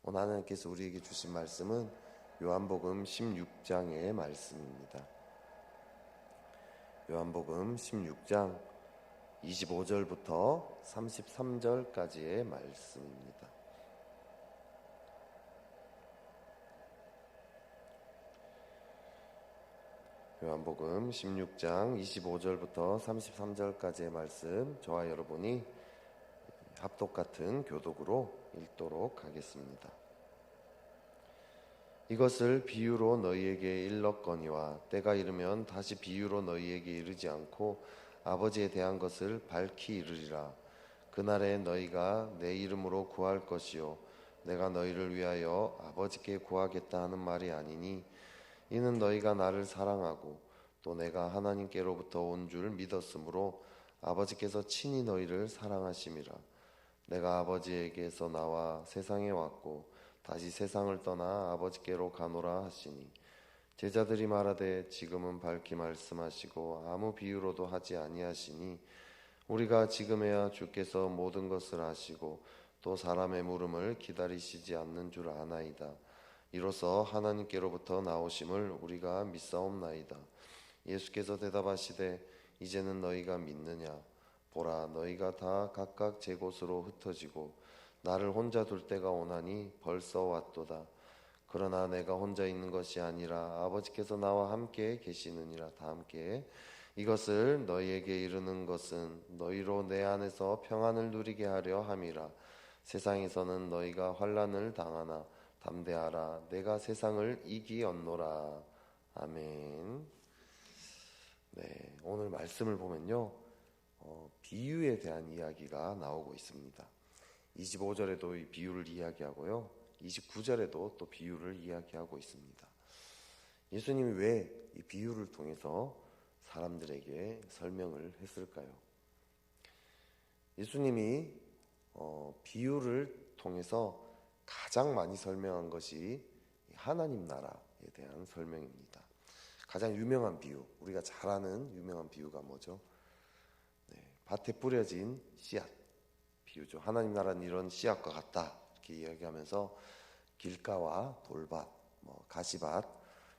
오늘 하나님께서 우리에게 주신 말씀은 요한복음 16장의 말씀입니다. 요한복음 16장 25절부터 33절까지의 말씀입니다. 요한복음 16장 25절부터 33절까지의 말씀, 저와 여러분이 합독 같은 교독으로 읽도록 하겠습니다. 이것을 비유로 너희에게 일렀거니와 때가 이르면 다시 비유로 너희에게 이르지 않고 아버지에 대한 것을 밝히 이르리라. 그날에 너희가 내 이름으로 구할 것이요 내가 너희를 위하여 아버지께 구하겠다 하는 말이 아니니 이는 너희가 나를 사랑하고 또 내가 하나님께로부터 온 줄 믿었으므로 아버지께서 친히 너희를 사랑하심이라. 내가 아버지에게서 나와 세상에 왔고 다시 세상을 떠나 아버지께로 가노라 하시니 제자들이 말하되 지금은 밝히 말씀하시고 아무 비유로도 하지 아니하시니 우리가 지금에야 주께서 모든 것을 아시고 또 사람의 물음을 기다리시지 않는 줄 아나이다. 이로써 하나님께로부터 나오심을 우리가 믿사옵나이다. 예수께서 대답하시되 이제는 너희가 믿느냐? 보라, 너희가 다 각각 제 곳으로 흩어지고 나를 혼자 둘 때가 오나니 벌써 왔도다. 그러나 내가 혼자 있는 것이 아니라 아버지께서 나와 함께 계시느니라. 다 함께. 이것을 너희에게 이르는 것은 너희로 내 안에서 평안을 누리게 하려 함이라. 세상에서는 너희가 환난을 당하나 담대하라. 내가 세상을 이기었노라. 아멘. 네, 오늘 말씀을 보면요, 비유에 대한 이야기가 나오고 있습니다. 25절에도 이 비유를 이야기하고요, 29절에도 또 비유를 이야기하고 있습니다. 예수님이 왜 이 비유를 통해서 사람들에게 설명을 했을까요? 예수님이 비유를 통해서 가장 많이 설명한 것이 하나님 나라에 대한 설명입니다. 가장 유명한 비유, 우리가 잘 아는 유명한 비유가 뭐죠? 밭에 뿌려진 씨앗 비유죠. 하나님 나라는 이런 씨앗과 같다 이렇게 이야기하면서 길가와 돌밭, 가시밭,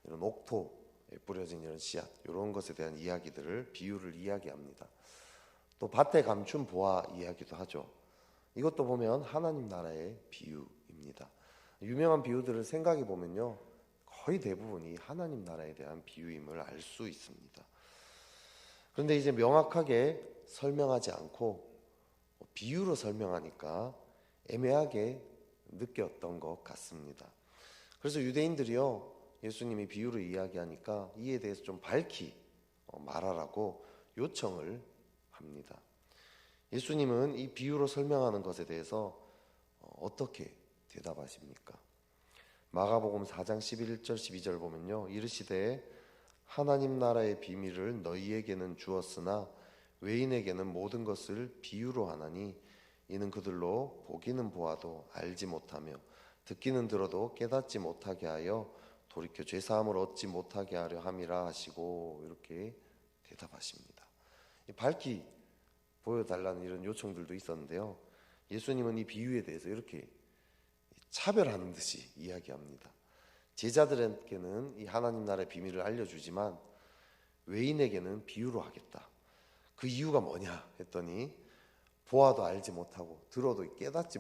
이런 옥토에 뿌려진 이런 씨앗, 이런 것에 대한 이야기들을 비유를 이야기합니다. 또 밭에 감춘 보화 이야기도 하죠. 이것도 보면 하나님 나라의 비유입니다. 유명한 비유들을 생각해 보면요, 거의 대부분이 하나님 나라에 대한 비유임을 알 수 있습니다. 그런데 이제 명확하게 설명하지 않고 비유로 설명하니까 애매하게 느꼈던 것 같습니다. 그래서 유대인들이요, 예수님이 비유로 이야기하니까 이에 대해서 좀 밝히 말하라고 요청을 합니다. 예수님은 이 비유로 설명하는 것에 대해서 어떻게 대답하십니까? 마가복음 4장 11절 12절 보면요, 이르시되 하나님 나라의 비밀을 너희에게는 주었으나 외인에게는 모든 것을 비유로 하나니 이는 그들로 보기는 보아도 알지 못하며 듣기는 들어도 깨닫지 못하게 하여 돌이켜 죄사함을 얻지 못하게 하려 함이라 하시고, 이렇게 대답하십니다. 밝히 보여달라는 이런 요청들도 있었는데요, 예수님은 이 비유에 대해서 이렇게 차별하는 듯이 이야기합니다. 제자들에게는 이 하나님 나라의 비밀을 알려주지만 외인에게는 비유로 하겠다. 그 이유가 뭐냐 했더니 보아도 알지 못하고 들어도 깨닫지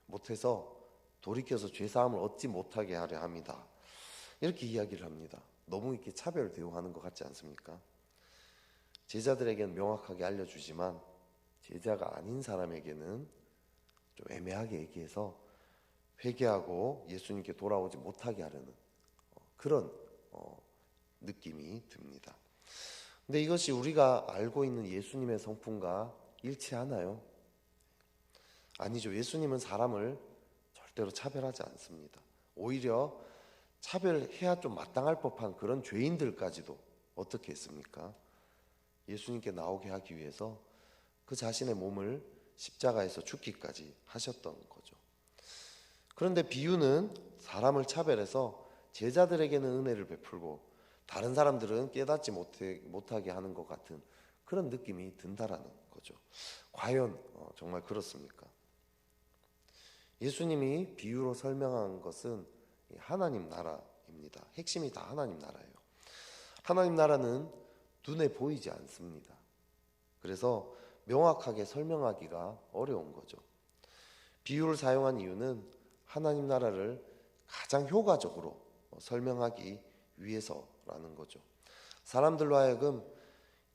못해서 돌이켜서 죄사함을 얻지 못하게 하려 합니다. 이렇게 이야기를 합니다. 너무 이렇게 차별 대우하는 것 같지 않습니까? 제자들에게는 명확하게 알려주지만 제자가 아닌 사람에게는 좀 애매하게 얘기해서 회개하고 예수님께 돌아오지 못하게 하려는 그런 느낌이 듭니다. 근데 이것이 우리가 알고 있는 예수님의 성품과 일치하나요? 아니죠. 예수님은 사람을 절대로 차별하지 않습니다. 오히려 차별해야 좀 마땅할 법한 그런 죄인들까지도 어떻게 했습니까? 예수님께 나오게 하기 위해서 그 자신의 몸을 십자가에서 죽기까지 하셨던 거죠. 그런데 비유는 사람을 차별해서 제자들에게는 은혜를 베풀고 다른 사람들은 깨닫지 못하게 하는 것 같은 그런 느낌이 든다라는 거죠. 과연 정말 그렇습니까? 예수님이 비유로 설명한 것은 하나님 나라입니다. 핵심이 다 하나님 나라예요. 하나님 나라는 눈에 보이지 않습니다. 그래서 명확하게 설명하기가 어려운 거죠. 비유를 사용한 이유는 하나님 나라를 가장 효과적으로 설명하기 위해서라는 거죠. 사람들로 하여금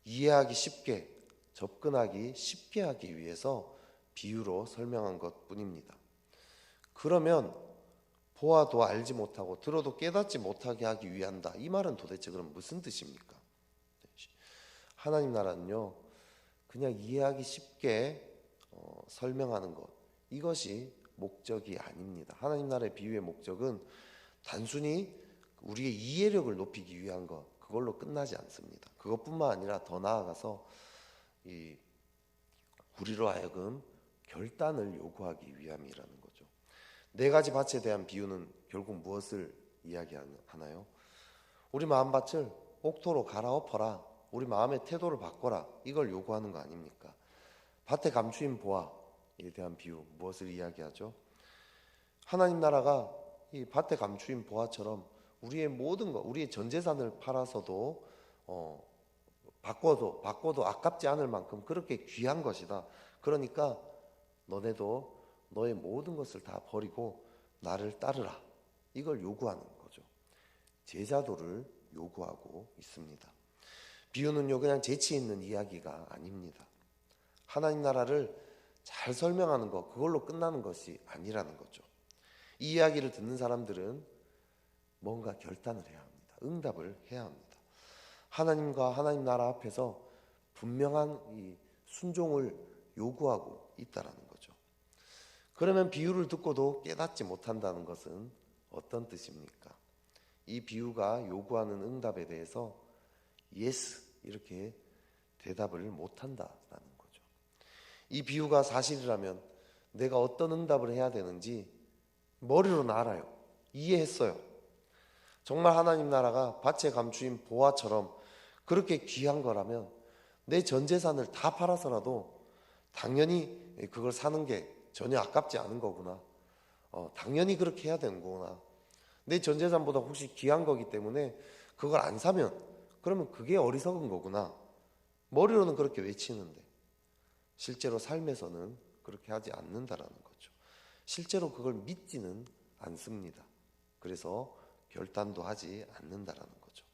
이해하기 쉽게, 접근하기 쉽게 하기 위해서 비유로 설명한 것뿐입니다. 그러면 보아도 알지 못하고 들어도 깨닫지 못하게 하기 위한다. 이 말은 도대체 그럼 무슨 뜻입니까? 하나님 나라는요, 그냥 이해하기 쉽게 설명하는 것, 이것이 목적이 아닙니다. 하나님 나라의 비유의 목적은 단순히 우리의 이해력을 높이기 위한 것, 그걸로 끝나지 않습니다. 그것뿐만 아니라 더 나아가서 우리로 하여금 결단을 요구하기 위함이라는 거죠. 네 가지 밭에 대한 비유는 결국 무엇을 이야기하나요? 우리 마음밭을 옥토로 갈아엎어라, 우리 마음의 태도를 바꿔라, 이걸 요구하는 거 아닙니까? 밭에 감추인 보화에 대한 비유, 무엇을 이야기하죠? 하나님 나라가 이 밭에 감추인 보화처럼 우리의 모든 것, 우리의 전 재산을 팔아서도 바꿔도 아깝지 않을 만큼 그렇게 귀한 것이다. 그러니까 너네도 너의 모든 것을 다 버리고 나를 따르라. 이걸 요구하는 거죠. 제자도를 요구하고 있습니다. 비유는요, 그냥 재치 있는 이야기가 아닙니다. 하나님 나라를 잘 설명하는 것, 그걸로 끝나는 것이 아니라는 거죠. 이 이야기를 듣는 사람들은 뭔가 결단을 해야 합니다. 응답을 해야 합니다. 하나님과 하나님 나라 앞에서 분명한 이 순종을 요구하고 있다라는 거죠. 그러면 비유를 듣고도 깨닫지 못한다는 것은 어떤 뜻입니까? 이 비유가 요구하는 응답에 대해서 예스 이렇게 대답을 못한다라는 거죠. 이 비유가 사실이라면 내가 어떤 응답을 해야 되는지 머리로는 알아요. 이해했어요. 정말 하나님 나라가 밭에 감추인 보화처럼 그렇게 귀한 거라면 내 전 재산을 다 팔아서라도 당연히 그걸 사는 게 전혀 아깝지 않은 거구나. 당연히 그렇게 해야 되는 거구나. 내 전 재산보다 혹시 귀한 거기 때문에 그걸 안 사면 그러면 그게 어리석은 거구나. 머리로는 그렇게 외치는데 실제로 삶에서는 그렇게 하지 않는다라는 거죠. 실제로 그걸 믿지는 않습니다. 그래서 결단도 하지 않는다라는 거죠.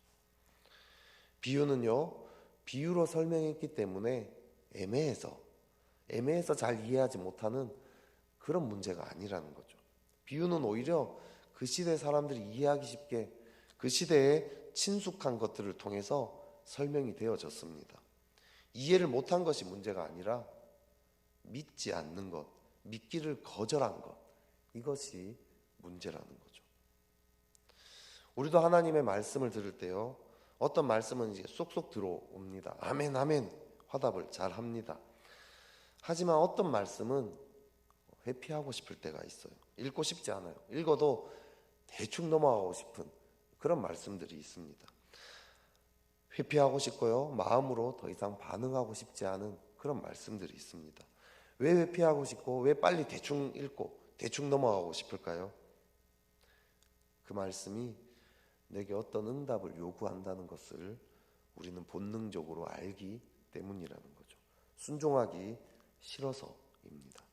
비유는요, 비유로 설명했기 때문에 애매해서 잘 이해하지 못하는 그런 문제가 아니라는 거죠. 비유는 오히려 그 시대 사람들이 이해하기 쉽게 그 시대에 친숙한 것들을 통해서 설명이 되어졌습니다. 이해를 못한 것이 문제가 아니라 믿지 않는 것, 믿기를 거절한 것, 이것이 문제라는 거죠. 우리도 하나님의 말씀을 들을 때요, 어떤 말씀은 이제 쏙쏙 들어옵니다. 아멘, 아멘, 화답을 잘 합니다. 하지만 어떤 말씀은 회피하고 싶을 때가 있어요. 읽고 싶지 않아요. 읽어도 대충 넘어가고 싶은 그런 말씀들이 있습니다. 회피하고 싶고요, 마음으로 더 이상 반응하고 싶지 않은 그런 말씀들이 있습니다. 왜 회피하고 싶고 왜 빨리 대충 읽고 대충 넘어가고 싶을까요? 그 말씀이 내게 어떤 응답을 요구한다는 것을 우리는 본능적으로 알기 때문이라는 거죠. 순종하기 싫어서입니다.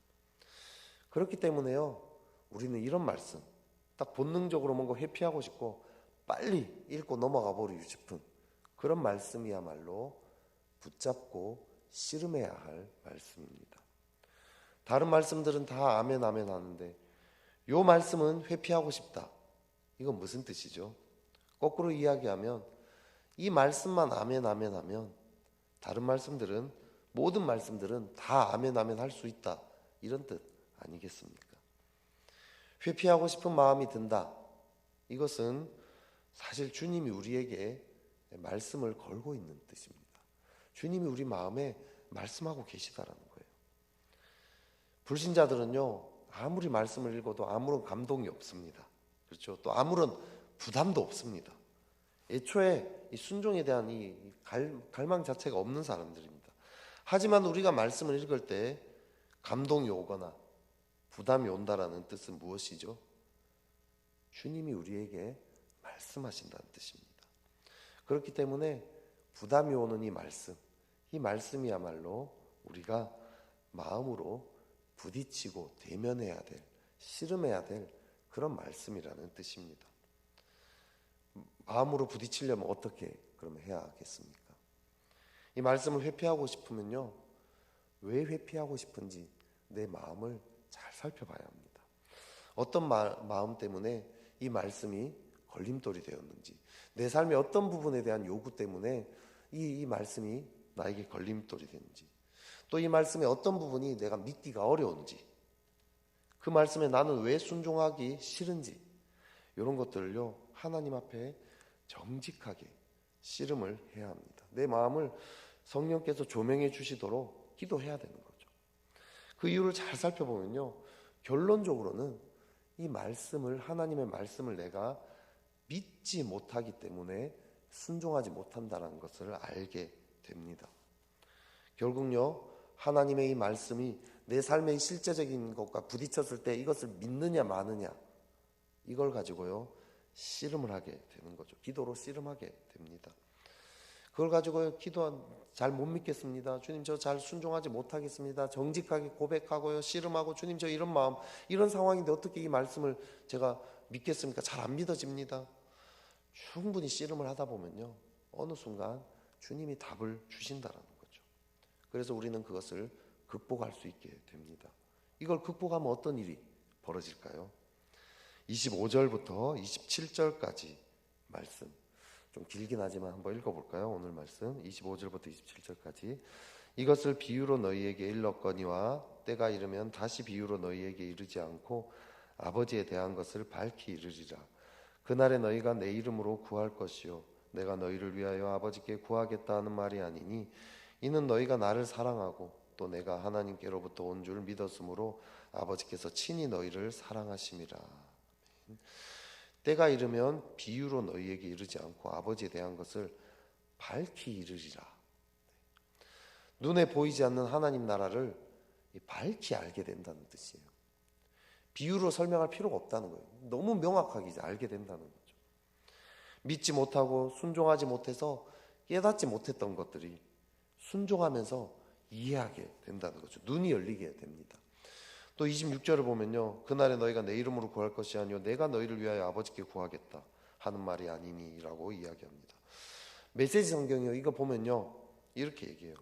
그렇기 때문에요, 우리는 이런 말씀, 딱 본능적으로 뭔가 회피하고 싶고 빨리 읽고 넘어가 버리고 싶은 그런 말씀이야말로 붙잡고 씨름해야 할 말씀입니다. 다른 말씀들은 다 아멘 아멘 하는데 이 말씀은 회피하고 싶다. 이건 무슨 뜻이죠? 거꾸로 이야기하면 이 말씀만 아멘 아멘 하면 다른 말씀들은, 모든 말씀들은 다 아멘 아멘 할 수 있다, 이런 뜻 아니겠습니까? 회피하고 싶은 마음이 든다. 이것은 사실 주님이 우리에게 말씀을 걸고 있는 뜻입니다. 주님이 우리 마음에 말씀하고 계시다라는 거예요. 불신자들은요, 아무리 말씀을 읽어도 아무런 감동이 없습니다. 그렇죠? 또 아무런 부담도 없습니다. 애초에 이 순종에 대한 이 갈망 자체가 없는 사람들입니다. 하지만 우리가 말씀을 읽을 때 감동이 오거나 부담이 온다라는 뜻은 무엇이죠? 주님이 우리에게 말씀하신다는 뜻입니다. 그렇기 때문에 부담이 오는 이 말씀이야말로 우리가 마음으로 부딪히고 대면해야 될, 씨름해야 될 그런 말씀이라는 뜻입니다. 마음으로 부딪히려면 어떻게 그러면 해야 하겠습니까? 이 말씀을 회피하고 싶으면요, 왜 회피하고 싶은지 내 마음을 잘 살펴봐야 합니다. 어떤 마음 때문에 이 말씀이 걸림돌이 되었는지, 내 삶의 어떤 부분에 대한 요구 때문에 이 말씀이 나에게 걸림돌이 되는지, 또 이 말씀의 어떤 부분이 내가 믿기가 어려운지, 그 말씀에 나는 왜 순종하기 싫은지, 이런 것들을요 하나님 앞에 정직하게 씨름을 해야 합니다. 내 마음을 성령께서 조명해 주시도록 기도해야 되는 거죠. 그 이유를 잘 살펴보면요, 결론적으로는 이 말씀을, 하나님의 말씀을 내가 믿지 못하기 때문에 순종하지 못한다는 것을 알게 됩니다. 결국요, 하나님의 이 말씀이 내 삶의 실제적인 것과 부딪혔을 때 이것을 믿느냐 마느냐, 이걸 가지고요 씨름을 하게 되는 거죠. 기도로 씨름하게 됩니다. 그걸 가지고요 잘 못 믿겠습니다. 주님, 저 잘 순종하지 못하겠습니다. 정직하게 고백하고요 씨름하고, 주님, 저 이런 마음, 이런 상황인데 어떻게 이 말씀을 제가 믿겠습니까? 잘 안 믿어집니다. 충분히 씨름을 하다 보면요 어느 순간 주님이 답을 주신다라는 거죠. 그래서 우리는 그것을 극복할 수 있게 됩니다. 이걸 극복하면 어떤 일이 벌어질까요? 25절부터 27절까지 말씀, 좀 길긴 하지만 한번 읽어볼까요? 오늘 말씀 25절부터 27절까지. 이것을 비유로 너희에게 일렀거니와 때가 이르면 다시 비유로 너희에게 이르지 않고 아버지에 대한 것을 밝히 이르리라. 그날에 너희가 내 이름으로 구할 것이요 내가 너희를 위하여 아버지께 구하겠다 하는 말이 아니니, 이는 너희가 나를 사랑하고 또 내가 하나님께로부터 온 줄 믿었으므로 아버지께서 친히 너희를 사랑하심이라. 때가 이르면 비유로 너희에게 이르지 않고 아버지에 대한 것을 밝히 이르리라. 눈에 보이지 않는 하나님 나라를 밝히 알게 된다는 뜻이에요. 비유로 설명할 필요가 없다는 거예요. 너무 명확하게 이제 알게 된다는 거죠. 믿지 못하고 순종하지 못해서 깨닫지 못했던 것들이 순종하면서 이해하게 된다는 거죠. 눈이 열리게 됩니다. 또 26절을 보면요, 그날에 너희가 내 이름으로 구할 것이 아니요 내가 너희를 위하여 아버지께 구하겠다 하는 말이 아니니 라고 이야기합니다. 메시지 성경이요, 이거 보면요 이렇게 얘기해요.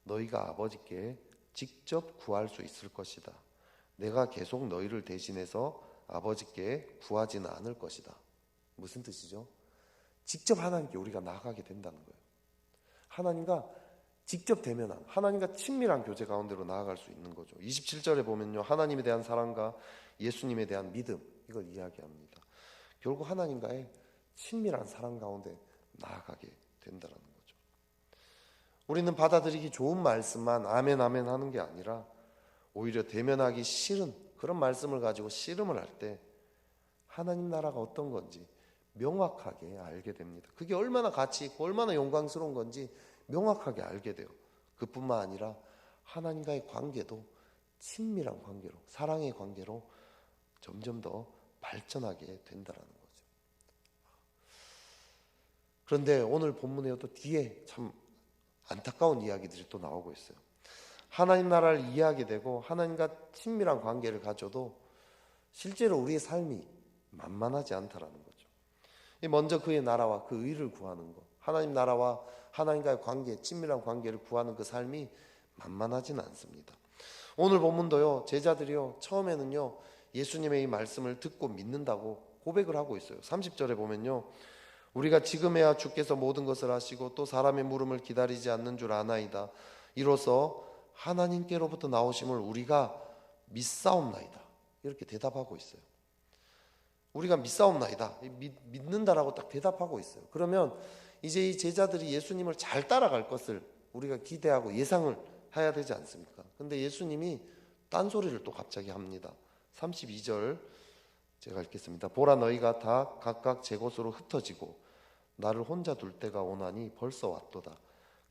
너희가 아버지께 직접 구할 수 있을 것이다. 내가 계속 너희를 대신해서 아버지께 구하지는 않을 것이다. 무슨 뜻이죠? 직접 하나님께 우리가 나아가게 된다는 거예요. 하나님과 직접 대면한, 하나님과 친밀한 교제 가운데로 나아갈 수 있는 거죠. 27절에 보면요, 하나님에 대한 사랑과 예수님에 대한 믿음, 이걸 이야기합니다. 결국 하나님과의 친밀한 사랑 가운데 나아가게 된다는 거죠. 우리는 받아들이기 좋은 말씀만 아멘 아멘 하는 게 아니라 오히려 대면하기 싫은 그런 말씀을 가지고 씨름을 할 때 하나님 나라가 어떤 건지 명확하게 알게 됩니다. 그게 얼마나 가치 있고 얼마나 영광스러운 건지 명확하게 알게 돼요. 그뿐만 아니라 하나님과의 관계도 친밀한 관계로, 사랑의 관계로 점점 더 발전하게 된다는 거죠. 그런데 오늘 본문에 또 뒤에 참 안타까운 이야기들이 또 나오고 있어요. 하나님 나라를 이해하게 되고 하나님과 친밀한 관계를 가져도 실제로 우리의 삶이 만만하지 않다라는 거죠. 먼저 그의 나라와 그 의를 구하는 것, 하나님 나라와 하나님과의 관계, 친밀한 관계를 구하는 그 삶이 만만하지는 않습니다. 오늘 본문도요, 제자들이요 처음에는요 예수님의 이 말씀을 듣고 믿는다고 고백을 하고 있어요. 30절에 보면요, 우리가 지금에야 주께서 모든 것을 하시고 또 사람의 물음을 기다리지 않는 줄 아나이다. 이로써 하나님께로부터 나오심을 우리가 믿사옵나이다. 이렇게 대답하고 있어요. 우리가 믿사옵나이다, 믿는다라고 딱 대답하고 있어요. 그러면 이제 이 제자들이 예수님을 잘 따라갈 것을 우리가 기대하고 예상을 해야 되지 않습니까? 근데 예수님이 딴소리를 또 갑자기 합니다. 32절 제가 읽겠습니다. 보라, 너희가 다 각각 제 곳으로 흩어지고 나를 혼자 둘 때가 오나니 벌써 왔도다.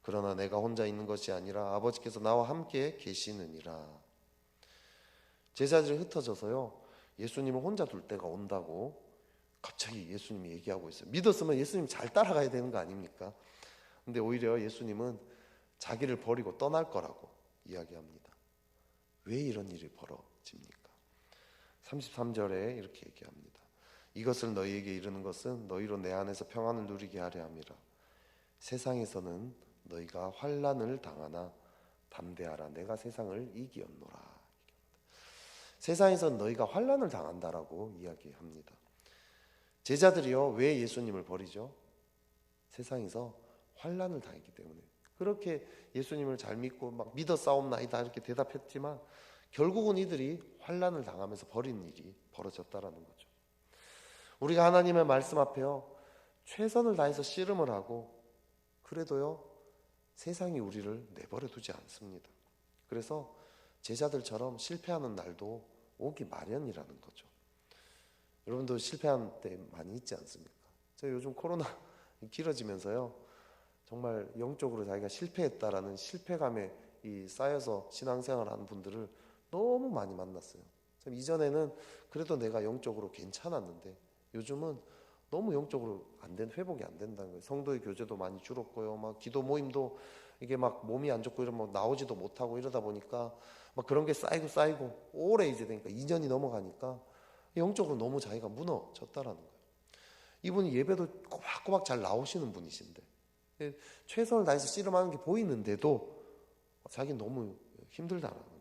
그러나 내가 혼자 있는 것이 아니라 아버지께서 나와 함께 계시느니라. 제자들이 흩어져서요, 예수님을 혼자 둘 때가 온다고 갑자기 예수님이 얘기하고 있어요. 믿었으면 예수님 잘 따라가야 되는 거 아닙니까? 근데 오히려 예수님은 자기를 버리고 떠날 거라고 이야기합니다. 왜 이런 일이 벌어집니까? 33절에 이렇게 얘기합니다. 이것을 너희에게 이르는 것은 너희로 내 안에서 평안을 누리게 하려 함이라. 세상에서는 너희가 환난을 당하나 담대하라. 내가 세상을 이기었노라. 세상에서는 너희가 환난을 당한다라고 이야기합니다. 제자들이요, 왜 예수님을 버리죠? 세상에서 환난을 당했기 때문에. 그렇게 예수님을 잘 믿고 막 믿어 싸움나이다 이렇게 대답했지만 결국은 이들이 환난을 당하면서 버린 일이 벌어졌다라는 거죠. 우리가 하나님의 말씀 앞에요, 최선을 다해서 씨름을 하고 그래도요, 세상이 우리를 내버려 두지 않습니다. 그래서 제자들처럼 실패하는 날도 오기 마련이라는 거죠. 여러분도 실패한 때 많이 있지 않습니까? 제가 요즘 코로나 길어지면서요, 정말 영적으로 자기가 실패했다라는 실패감에 쌓여서 신앙생활 하는 분들을 너무 많이 만났어요. 이전에는 그래도 내가 영적으로 괜찮았는데 요즘은 너무 영적으로 회복이 안 된다는 거예요. 성도의 교제도 많이 줄었고요. 막 기도 모임도 이게 막 몸이 안 좋고 이러면 나오지도 못하고 이러다 보니까 막 그런 게 쌓이고 오래 이제 되니까 2년이 넘어가니까 영적으로 너무 자기가 무너졌다라는 거예요. 이분이 예배도 꼬박꼬박 잘 나오시는 분이신데 최선을 다해서 씨름하는 게 보이는데도 자기는 너무 힘들다라는 거예요.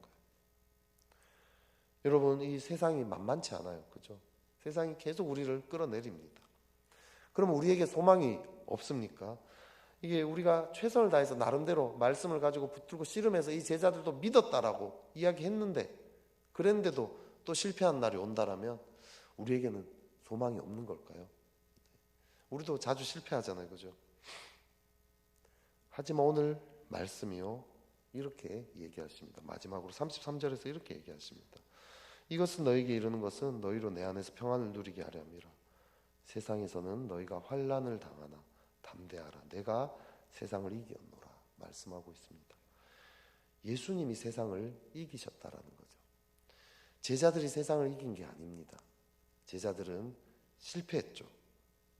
여러분, 이 세상이 만만치 않아요. 그죠? 세상이 계속 우리를 끌어내립니다. 그러면 우리에게 소망이 없습니까? 이게 우리가 최선을 다해서 나름대로 말씀을 가지고 붙들고 씨름해서 이 제자들도 믿었다라고 이야기했는데 그랬는데도 또 실패한 날이 온다라면 우리에게는 소망이 없는 걸까요? 우리도 자주 실패하잖아요. 그죠? 하지만 오늘 말씀이요, 이렇게 얘기하십니다. 마지막으로 33절에서 이렇게 얘기하십니다. 이것은 너희에게 이르는 것은 너희로 내 안에서 평안을 누리게 하려 함이라. 세상에서는 너희가 환난을 당하나 담대하라. 내가 세상을 이기었노라. 말씀하고 있습니다. 예수님이 세상을 이기셨다라는 거죠. 제자들이 세상을 이긴 게 아닙니다. 제자들은 실패했죠.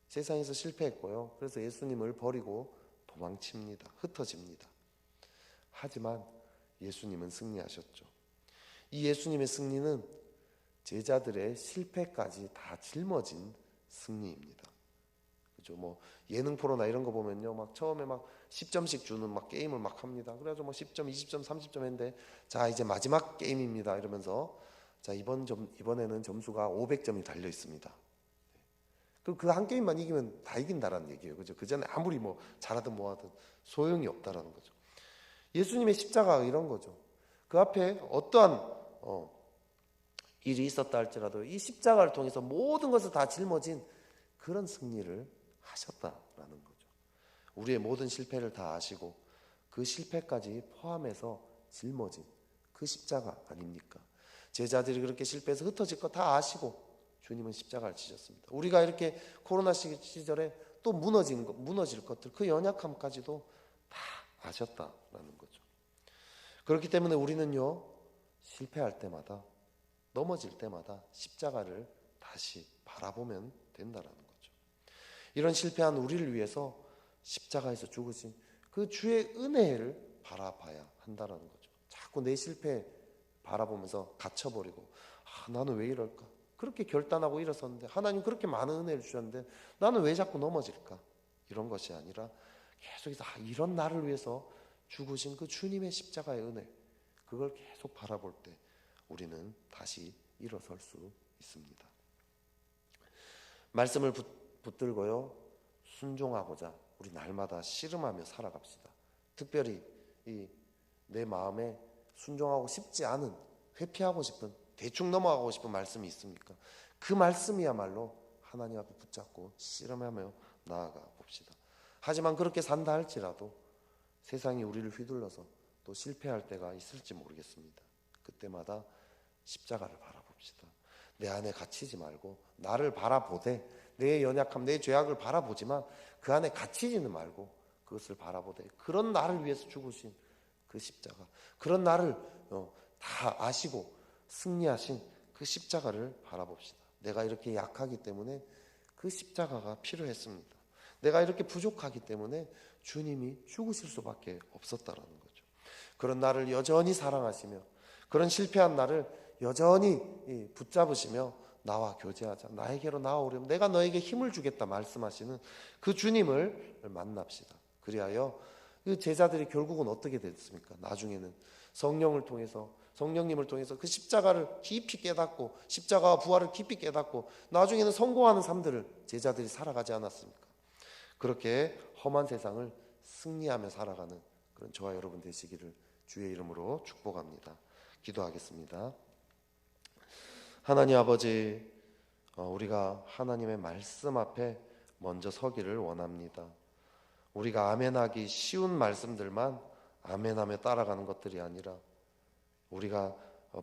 세상에서 실패했고요. 그래서 예수님을 버리고 도망칩니다. 흩어집니다. 하지만 예수님은 승리하셨죠. 이 예수님의 승리는 제자들의 실패까지 다 짊어진 승리입니다. 그죠? 뭐 예능 프로나 이런 거 보면요, 막 처음에 막 10점씩 주는 막 게임을 막 합니다. 그래가지고 뭐 10점, 20점, 30점 했는데 자, 이제 마지막 게임입니다. 이러면서 자, 이번에는 점수가 500점이 달려 있습니다. 그 한 게임만 이기면 다 이긴다라는 얘기예요. 그죠? 그 전에 아무리 뭐 잘하든 뭐하든 소용이 없다라는 거죠. 예수님의 십자가가 이런 거죠. 그 앞에 어떠한 일이 있었다 할지라도 이 십자가를 통해서 모든 것을 다 짊어진 그런 승리를 하셨다라는 거죠. 우리의 모든 실패를 다 아시고 그 실패까지 포함해서 짊어진 그 십자가 아닙니까? 제자들이 그렇게 실패해서 흩어질 거 다 아시고 주님은 십자가를 지셨습니다. 우리가 이렇게 코로나 시절에 또 무너질 것들, 그 연약함까지도 다 아셨다라는 거죠. 그렇기 때문에 우리는요, 실패할 때마다, 넘어질 때마다 십자가를 다시 바라보면 된다라는 거죠. 이런 실패한 우리를 위해서 십자가에서 죽으신 그 주의 은혜를 바라봐야 한다라는 거죠. 자꾸 내 실패 바라보면서 갇혀버리고 나는 왜 이럴까? 그렇게 결단하고 일어섰는데 하나님 그렇게 많은 은혜를 주셨는데 나는 왜 자꾸 넘어질까? 이런 것이 아니라 계속해서 이런 나를 위해서 죽으신 그 주님의 십자가의 은혜, 그걸 계속 바라볼 때 우리는 다시 일어설 수 있습니다. 말씀을 붙들고요, 순종하고자 우리 날마다 씨름하며 살아갑시다. 특별히 내 마음에 순종하고 싶지 않은, 회피하고 싶은, 대충 넘어가고 싶은 말씀이 있습니까? 그 말씀이야말로 하나님 앞에 붙잡고 씨름하며 나아가 봅시다. 하지만 그렇게 산다 할지라도 세상이 우리를 휘둘러서 또 실패할 때가 있을지 모르겠습니다. 그때마다 십자가를 바라봅시다. 내 안에 갇히지 말고 나를 바라보되, 내 연약함, 내 죄악을 바라보지만 그 안에 갇히지는 말고 그것을 바라보되, 그런 나를 위해서 죽으신 그 십자가, 그런 나를 다 아시고 승리하신 그 십자가를 바라봅시다. 내가 이렇게 약하기 때문에 그 십자가가 필요했습니다. 내가 이렇게 부족하기 때문에 주님이 죽으실 수밖에 없었다라는 거죠. 그런 나를 여전히 사랑하시며 그런 실패한 나를 여전히 붙잡으시며 나와 교제하자, 나에게로 나아오려면 내가 너에게 힘을 주겠다 말씀하시는 그 주님을 만납시다. 그리하여 그 제자들이 결국은 어떻게 됐습니까? 나중에는 성령님을 통해서 그 십자가를 깊이 깨닫고 십자가와 부활을 깊이 깨닫고 나중에는 성공하는 삶들을 제자들이 살아가지 않았습니까? 그렇게 험한 세상을 승리하며 살아가는 그런 저와 여러분 되시기를 주의 이름으로 축복합니다. 기도하겠습니다. 하나님 아버지, 우리가 하나님의 말씀 앞에 먼저 서기를 원합니다. 우리가 아멘하기 쉬운 말씀들만 아멘하며 따라가는 것들이 아니라 우리가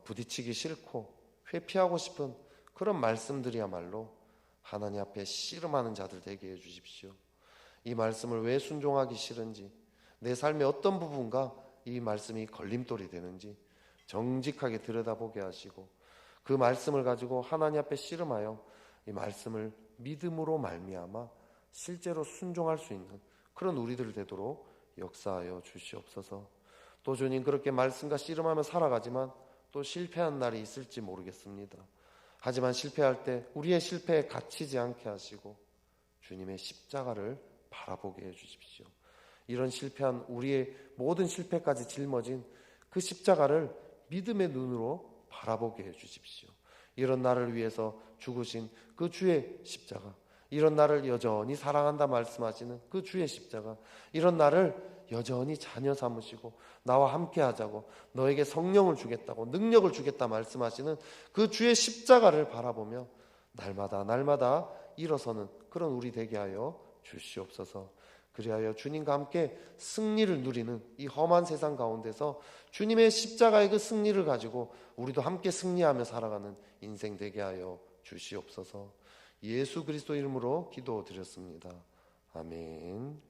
부딪히기 싫고 회피하고 싶은 그런 말씀들이야말로 하나님 앞에 씨름하는 자들 되게 해주십시오. 이 말씀을 왜 순종하기 싫은지, 내 삶의 어떤 부분과 이 말씀이 걸림돌이 되는지 정직하게 들여다보게 하시고 그 말씀을 가지고 하나님 앞에 씨름하여 이 말씀을 믿음으로 말미암아 실제로 순종할 수 있는 그런 우리들 되도록 역사하여 주시옵소서. 또 주님, 그렇게 말씀과 씨름하며 살아가지만 또 실패한 날이 있을지 모르겠습니다. 하지만 실패할 때 우리의 실패에 갇히지 않게 하시고 주님의 십자가를 바라보게 해주십시오. 이런 실패한 우리의 모든 실패까지 짊어진 그 십자가를 믿음의 눈으로 바라보게 해주십시오. 이런 나를 위해서 죽으신 그 주의 십자가, 이런 나를 여전히 사랑한다 말씀하시는 그 주의 십자가, 이런 나를 여전히 자녀 삼으시고 나와 함께 하자고 너에게 성령을 주겠다고 능력을 주겠다 말씀하시는 그 주의 십자가를 바라보며 날마다 일어서는 그런 우리 되게 하여 주시옵소서. 그리하여 주님과 함께 승리를 누리는 이 험한 세상 가운데서 주님의 십자가의 그 승리를 가지고 우리도 함께 승리하며 살아가는 인생 되게 하여 주시옵소서. 예수 그리스도 이름으로 기도드렸습니다. 아멘.